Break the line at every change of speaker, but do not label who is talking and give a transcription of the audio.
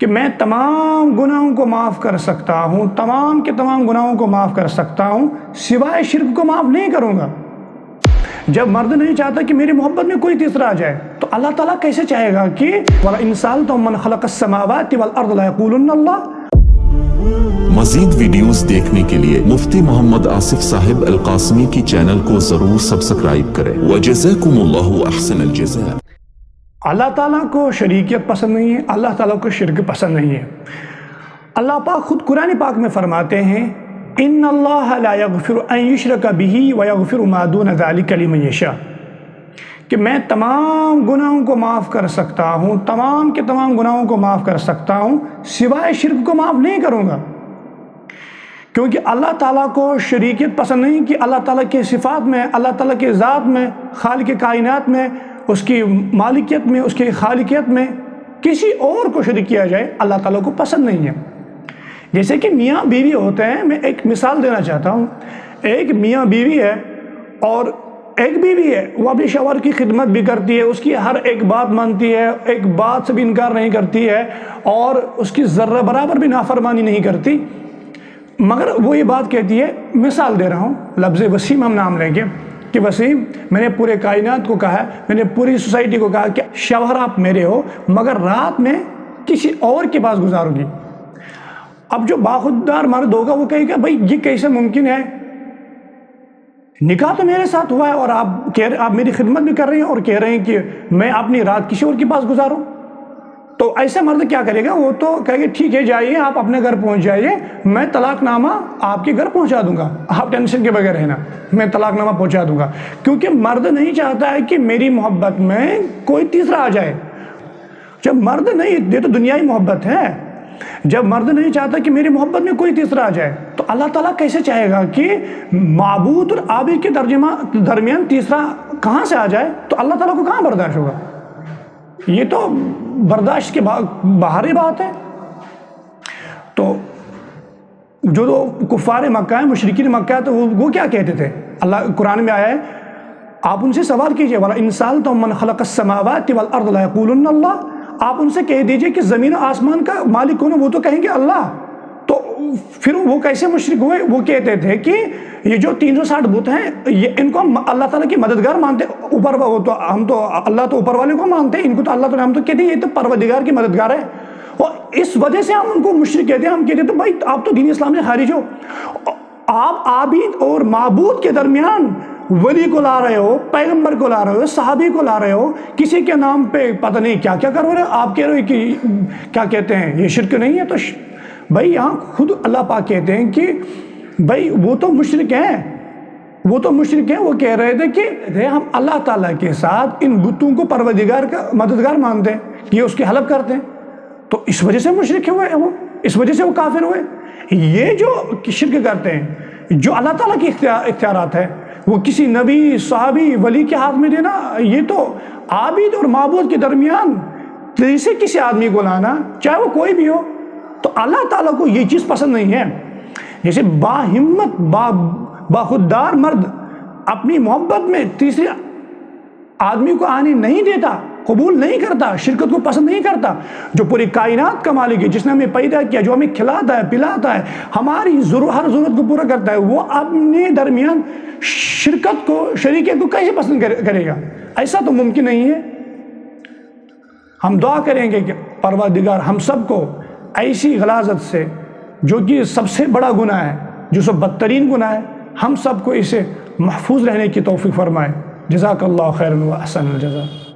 کہ میں تمام گناہوں کو معاف کر سکتا ہوں، تمام کے تمام گناہوں کو معاف کر سکتا ہوں، سوائے شرک کو معاف نہیں کروں گا۔ جب مرد نہیں چاہتا کہ میری محبت میں کوئی تیسرا آ جائے تو اللہ تعالیٰ کیسے چاہے گا کہ وَلَئِن سَأَلْتَهُم مَّنْ خَلَقَ السَّمَاوَاتِ وَالْأَرْضَ لَيَقُولُنَّ اللَّهُ۔
مزید ویڈیوز دیکھنے کے لیے مفتی محمد آصف صاحب القاسمی کی چینل کو ضرور سبسکرائب کریں۔ وَجَزَاكُمُ اللَّهُ أَحْسَنَ الْجَزَاءِ۔
اللہ تعالیٰ کو شریکیت پسند نہیں ہے، اللہ تعالیٰ کو شرک پسند نہیں ہے۔ اللہ پاک خود قرآن پاک میں فرماتے ہیں ان اللہ لا یغفر ان یشرک بہ ویغفر ما دون ذلک لمن یشاء، کہ میں تمام گناہوں کو معاف کر سکتا ہوں، تمام کے تمام گناہوں کو معاف کر سکتا ہوں، سوائے شرک کو معاف نہیں کروں گا۔ کیونکہ اللہ تعالیٰ کو شریکیت پسند نہیں کہ اللہ تعالیٰ کے صفات میں، اللہ تعالیٰ کے ذات میں، خالق کائنات میں، اس کی مالکیت میں، اس کی خالقیت میں کسی اور کو شریک کیا جائے، اللہ تعالیٰ کو پسند نہیں ہے۔ جیسے کہ میاں بیوی ہوتے ہیں، میں ایک مثال دینا چاہتا ہوں۔ ایک میاں بیوی ہے اور ایک بیوی ہے، وہ اپنے شوہر کی خدمت بھی کرتی ہے، اس کی ہر ایک بات مانتی ہے، ایک بات سے بھی انکار نہیں کرتی ہے اور اس کی ذرہ برابر بھی نافرمانی نہیں کرتی، مگر وہ یہ بات کہتی ہے، مثال دے رہا ہوں، لفظ وسیم ہم نام لیں گے کہ وسیم، میں نے پورے کائنات کو کہا، میں نے پوری سوسائٹی کو کہا کہ شوہر آپ میرے ہو، مگر رات میں کسی اور کے پاس گزارو گی۔ اب جو باخوددار مرد ہوگا وہ کہے گا بھائی یہ کیسے ممکن ہے، نکاح تو میرے ساتھ ہوا ہے اور آپ میری خدمت بھی کر رہے ہیں اور کہہ رہے ہیں کہ میں اپنی رات کسی اور کے پاس گزاروں۔ تو ایسا مرد کیا کرے گا، وہ تو کہے گا ٹھیک ہے جائیے، آپ اپنے گھر پہنچ جائیے، میں طلاق نامہ آپ کے گھر پہنچا دوں گا، آپ ٹینشن کے بغیر رہنا، میں طلاق نامہ پہنچا دوں گا۔ کیونکہ مرد نہیں چاہتا ہے کہ میری محبت میں کوئی تیسرا آ جائے۔ جب مرد نہیں، یہ تو دنیائی محبت ہے، جب مرد نہیں چاہتا کہ میری محبت میں کوئی تیسرا آ جائے تو اللہ تعالیٰ کیسے چاہے گا کہ معبود اور عابد کے درمیان تیسرا کہاں سے آ جائے؟ تو اللہ تعالیٰ کو کہاں برداشت ہوگا؟ یہ تو برداشت کے باہر بات ہے۔ تو جو کفار مکہ ہیں، مشرکین مکہ تو وہ کیا کہتے تھے؟ اللہ قرآن میں آیا ہے، آپ ان سے سوال کیجئے وَلَئِن سَأَلْتَهُم مَّنْ خَلَقَ السَّمَاوَاتِ وَالْأَرْضَ لَيَقُولُنَّ اللَّهُ۔ آپ ان سے کہہ دیجئے کہ زمین و آسمان کا مالک کون ہے؟ وہ تو کہیں گے اللہ۔ تو پھر وہ کیسے مشرک ہوئے؟ وہ کہتے تھے کہ یہ جو 360 بت ہیں، یہ ان کو ہم اللہ تعالیٰ کی مددگار مانتے، اوپر ہم تو اللہ تو اوپر والے کو مانتے ہیں، ان کو تو اللہ تعالیٰ، ہم تو کہتے ہیں یہ تو پروردگار کی مددگار ہے، اور اس وجہ سے ہم ان کو مشرک کہتے ہیں۔ ہم کہتے ہیں تو بھائی آپ تو دین اسلام سے خارج ہو، آپ عابد اور معبود کے درمیان ولی کو لا رہے ہو، پیغمبر کو لا رہے ہو، صحابی کو لا رہے ہو، کسی کے نام پہ پتہ نہیں کیا کیا کر رہے ہو، آپ کہہ رہے ہو کہ کیا کہتے ہیں یہ شرک نہیں ہے؟ تو بھائی یہاں خود اللہ پاک کہتے ہیں کہ بھائی وہ تو مشرک ہیں، وہ تو مشرک ہیں، وہ کہہ رہے تھے کہ ہم اللہ تعالیٰ کے ساتھ ان بتوں کو پروردگار کا مددگار مانتے ہیں، یہ اس کی حلف کرتے ہیں، تو اس وجہ سے مشرک ہوئے وہ، اس وجہ سے وہ کافر ہوئے۔ یہ جو شرک کرتے ہیں، جو اللہ تعالیٰ کی اختیارات ہے، وہ کسی نبی، صحابی، ولی کے ہاتھ میں دینا، یہ تو عابد اور معبود کے درمیان تیسرے کسی آدمی کو لانا، چاہے وہ کوئی بھی ہو، تو اللہ تعالیٰ کو یہ چیز پسند نہیں ہے۔ جیسے باہمت باخوددار مرد اپنی محبت میں تیسرے آدمی کو آنے نہیں دیتا، قبول نہیں کرتا، شرکت کو پسند نہیں کرتا، جو پوری کائنات کا مالک ہے، جس نے ہمیں پیدا کیا، جو ہمیں کھلاتا ہے، پلاتا ہے، ہماری ہر ضرورت کو پورا کرتا ہے، وہ اپنے درمیان شرکت کو، شریکیت کو کیسے پسند کرے گا؟ ایسا تو ممکن نہیں ہے۔ ہم دعا کریں گے کہ پروردگار ہم سب کو ایسی غلاظت سے، جو کہ سب سے بڑا گناہ ہے، جو سب بدترین گناہ ہے، ہم سب کو اسے محفوظ رہنے کی توفیق فرمائے۔ جزاک اللہ خیرا و احسن الجزاء۔